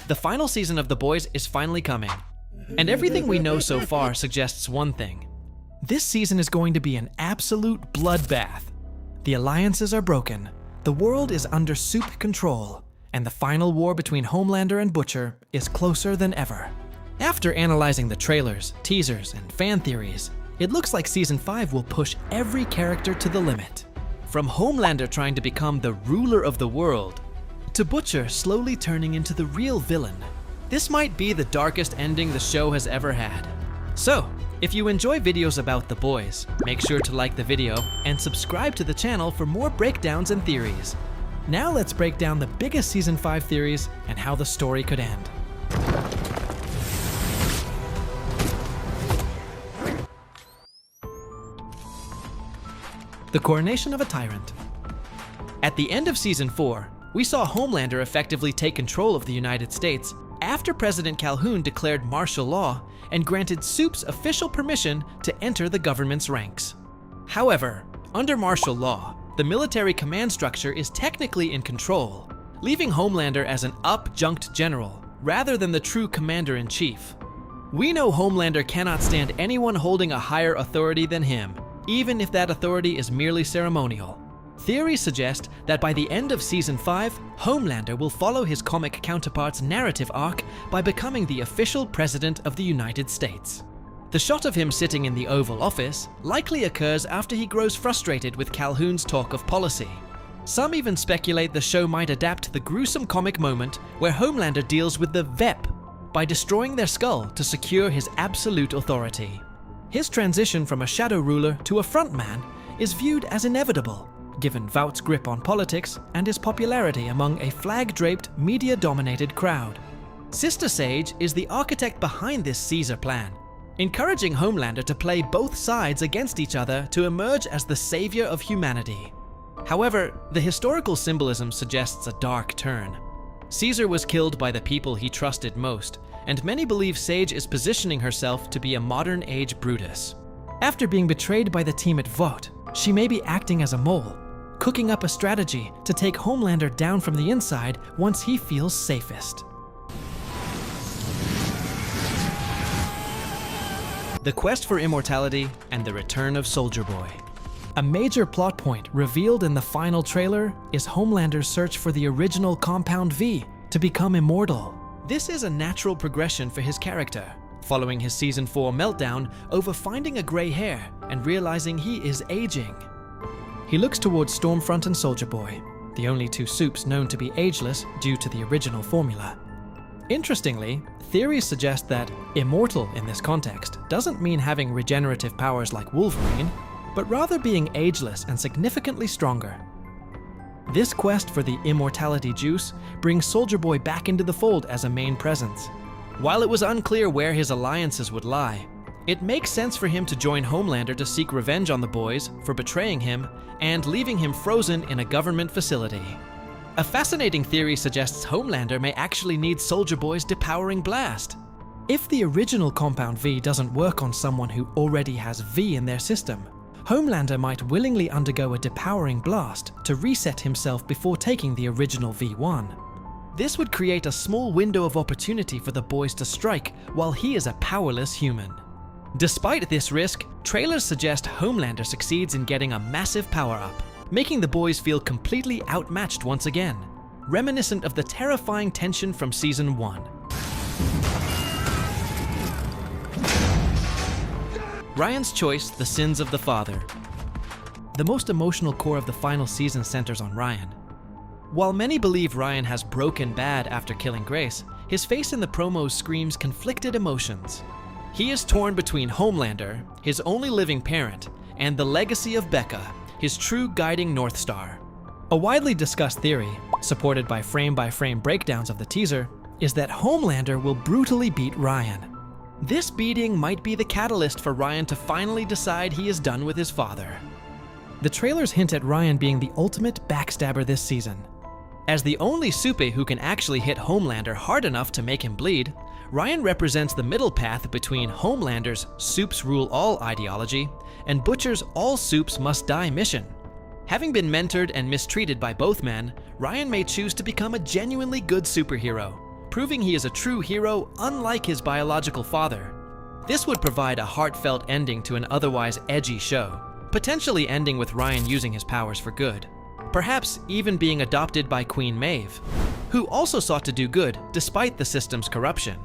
The final season of The Boys is finally coming, and everything we know so far suggests one thing. This season is going to be an absolute bloodbath. The alliances are broken, the world is under supe control, and the final war between Homelander and Butcher is closer than ever. After analyzing the trailers, teasers, and fan theories, it looks like Season 5 will push every character to the limit. From Homelander trying to become the ruler of the world, to Butcher slowly turning into the real villain. This might be the darkest ending the show has ever had. So, if you enjoy videos about The Boys, make sure to like the video and subscribe to the channel for more breakdowns and theories. Now let's break down the biggest Season 5 theories and how the story could end. The coronation of a tyrant. At the end of Season 4, we saw Homelander effectively take control of the United States after President Calhoun declared martial law and granted Supes official permission to enter the government's ranks. However, under martial law, the military command structure is technically in control, leaving Homelander as an up-junked general rather than the true commander-in-chief. We know Homelander cannot stand anyone holding a higher authority than him, even if that authority is merely ceremonial. Theories suggest that by the end of Season 5, Homelander will follow his comic counterpart's narrative arc by becoming the official president of the United States. The shot of him sitting in the Oval Office likely occurs after he grows frustrated with Calhoun's talk of policy. Some even speculate the show might adapt the gruesome comic moment where Homelander deals with the VEP by destroying their skull to secure his absolute authority. His transition from a shadow ruler to a frontman is viewed as inevitable, given Vought's grip on politics and his popularity among a flag-draped, media-dominated crowd. Sister Sage is the architect behind this Caesar plan, encouraging Homelander to play both sides against each other to emerge as the savior of humanity. However, the historical symbolism suggests a dark turn. Caesar was killed by the people he trusted most, and many believe Sage is positioning herself to be a modern-age Brutus. After being betrayed by the team at Vought, she may be acting as a mole, cooking up a strategy to take Homelander down from the inside once he feels safest. The quest for immortality and the return of Soldier Boy. A major plot point revealed in the final trailer is Homelander's search for the original Compound V to become immortal. This is a natural progression for his character, following his Season 4 meltdown over finding a gray hair and realizing he is aging. He looks towards Stormfront and Soldier Boy, the only two supes known to be ageless due to the original formula. Interestingly, theories suggest that immortal in this context doesn't mean having regenerative powers like Wolverine, but rather being ageless and significantly stronger. This quest for the immortality juice brings Soldier Boy back into the fold as a main presence. While it was unclear where his alliances would lie, it makes sense for him to join Homelander to seek revenge on the boys for betraying him and leaving him frozen in a government facility. A fascinating theory suggests Homelander may actually need Soldier Boy's depowering blast. If the original Compound V doesn't work on someone who already has V in their system, Homelander might willingly undergo a depowering blast to reset himself before taking the original V1. This would create a small window of opportunity for the boys to strike while he is a powerless human. Despite this risk, trailers suggest Homelander succeeds in getting a massive power-up, making the boys feel completely outmatched once again, reminiscent of the terrifying tension from Season 1. Ryan's choice, the sins of the father. The most emotional core of the final season centers on Ryan. While many believe Ryan has broken bad after killing Grace, his face in the promos screams conflicted emotions. He is torn between Homelander, his only living parent, and the legacy of Becca, his true guiding North Star. A widely discussed theory, supported by frame-by-frame breakdowns of the teaser, is that Homelander will brutally beat Ryan. This beating might be the catalyst for Ryan to finally decide he is done with his father. The trailers hint at Ryan being the ultimate backstabber this season. As the only supe who can actually hit Homelander hard enough to make him bleed, Ryan represents the middle path between Homelander's supes rule all ideology and Butcher's all supes must die mission. Having been mentored and mistreated by both men, Ryan may choose to become a genuinely good superhero, proving he is a true hero unlike his biological father. This would provide a heartfelt ending to an otherwise edgy show, potentially ending with Ryan using his powers for good, perhaps even being adopted by Queen Maeve, who also sought to do good despite the system's corruption.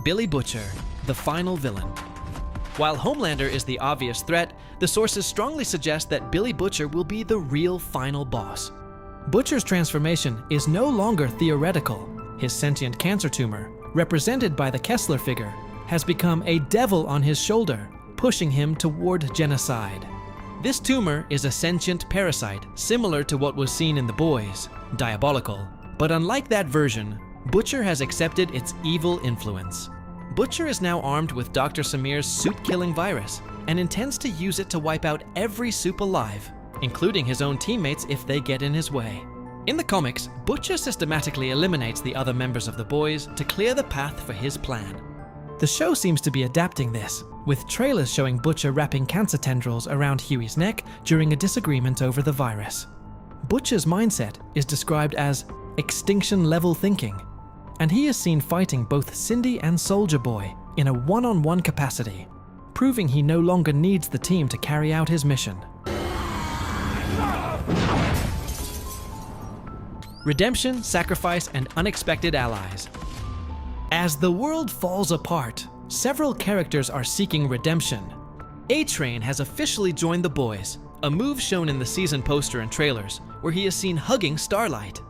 Billy Butcher, the final villain. While Homelander is the obvious threat, the sources strongly suggest that Billy Butcher will be the real final boss. Butcher's transformation is no longer theoretical. His sentient cancer tumor, represented by the Kessler figure, has become a devil on his shoulder, pushing him toward genocide. This tumor is a sentient parasite similar to what was seen in The Boys, diabolical. But unlike that version, Butcher has accepted its evil influence. Butcher is now armed with Dr. Samir's supe-killing virus and intends to use it to wipe out every supe alive, including his own teammates if they get in his way. In the comics, Butcher systematically eliminates the other members of the Boys to clear the path for his plan. The show seems to be adapting this, with trailers showing Butcher wrapping cancer tendrils around Huey's neck during a disagreement over the virus. Butcher's mindset is described as extinction-level thinking, and he is seen fighting both Cindy and Soldier Boy in a one-on-one capacity, proving he no longer needs the team to carry out his mission. Redemption, sacrifice, and unexpected allies. As the world falls apart, several characters are seeking redemption. A-Train has officially joined the Boys, a move shown in the season poster and trailers, where he is seen hugging Starlight.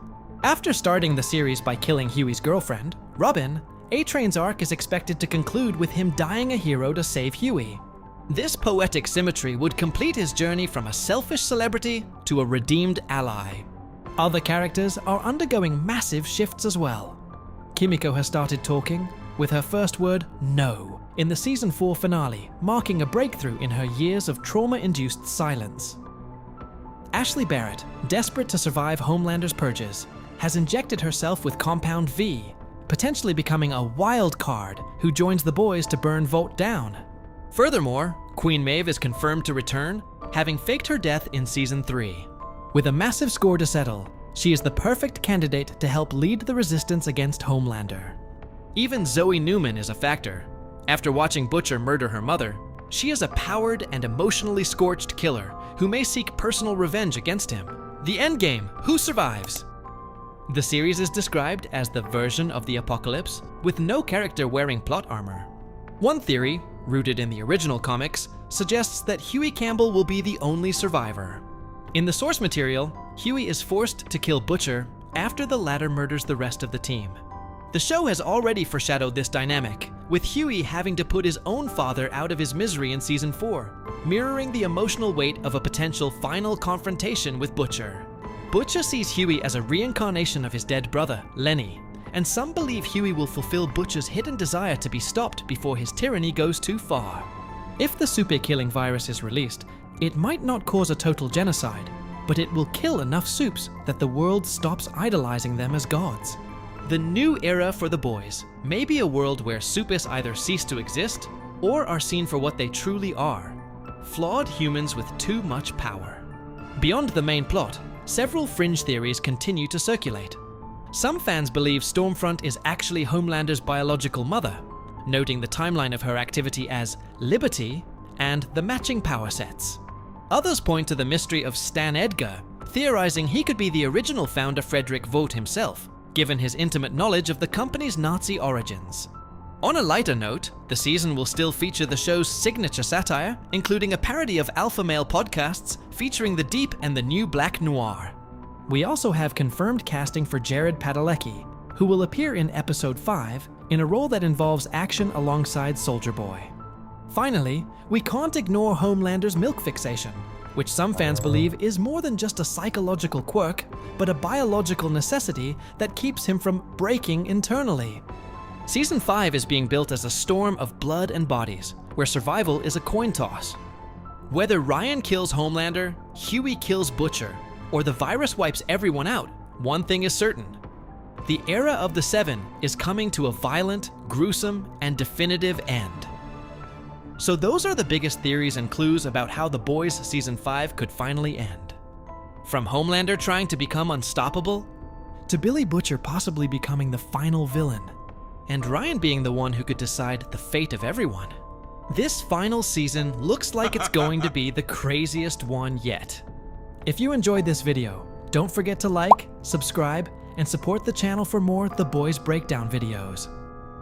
After starting the series by killing Huey's girlfriend, Robin, A-Train's arc is expected to conclude with him dying a hero to save Huey. This poetic symmetry would complete his journey from a selfish celebrity to a redeemed ally. Other characters are undergoing massive shifts as well. Kimiko has started talking, with her first word, no, in the Season 4 finale, marking a breakthrough in her years of trauma-induced silence. Ashley Barrett, desperate to survive Homelander's purges, has injected herself with Compound V, potentially becoming a wild card who joins the Boys to burn Vault down. Furthermore, Queen Maeve is confirmed to return, having faked her death in Season 3. With a massive score to settle, she is the perfect candidate to help lead the resistance against Homelander. Even Zoe Newman is a factor. After watching Butcher murder her mother, she is a powered and emotionally scorched killer who may seek personal revenge against him. The endgame, who survives? The series is described as the version of the apocalypse, with no character wearing plot armor. One theory, rooted in the original comics, suggests that Huey Campbell will be the only survivor. In the source material, Huey is forced to kill Butcher after the latter murders the rest of the team. The show has already foreshadowed this dynamic, with Huey having to put his own father out of his misery in Season 4, mirroring the emotional weight of a potential final confrontation with Butcher. Butcher sees Huey as a reincarnation of his dead brother, Lenny, and some believe Huey will fulfill Butcher's hidden desire to be stopped before his tyranny goes too far. If the supe-killing virus is released, it might not cause a total genocide, but it will kill enough supes that the world stops idolizing them as gods. The new era for the Boys may be a world where supes either cease to exist or are seen for what they truly are, flawed humans with too much power. Beyond the main plot, several fringe theories continue to circulate. Some fans believe Stormfront is actually Homelander's biological mother, noting the timeline of her activity as Liberty and the matching power sets. Others point to the mystery of Stan Edgar, theorizing he could be the original founder Frederick Vogt himself, given his intimate knowledge of the company's Nazi origins. On a lighter note, the season will still feature the show's signature satire, including a parody of alpha male podcasts featuring the deep and the new black noir. We also have confirmed casting for Jared Padalecki, who will appear in Episode 5 in a role that involves action alongside Soldier Boy. Finally, we can't ignore Homelander's milk fixation, which some fans believe is more than just a psychological quirk, but a biological necessity that keeps him from breaking internally. Season 5 is being built as a storm of blood and bodies, where survival is a coin toss. Whether Ryan kills Homelander, Huey kills Butcher, or the virus wipes everyone out, one thing is certain. The era of the Seven is coming to a violent, gruesome, and definitive end. So those are the biggest theories and clues about how The Boys Season 5 could finally end. From Homelander trying to become unstoppable, to Billy Butcher possibly becoming the final villain, and Ryan being the one who could decide the fate of everyone. This final season looks like it's going to be the craziest one yet. If you enjoyed this video, don't forget to like, subscribe, and support the channel for more The Boys Breakdown videos.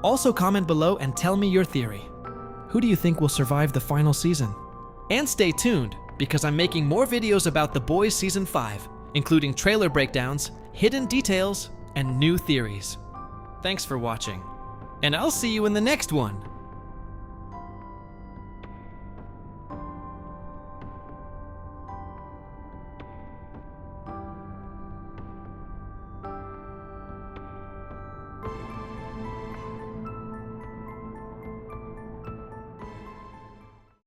Also comment below and tell me your theory. Who do you think will survive the final season? And stay tuned, because I'm making more videos about The Boys Season 5, including trailer breakdowns, hidden details, and new theories. Thanks for watching, and I'll see you in the next one.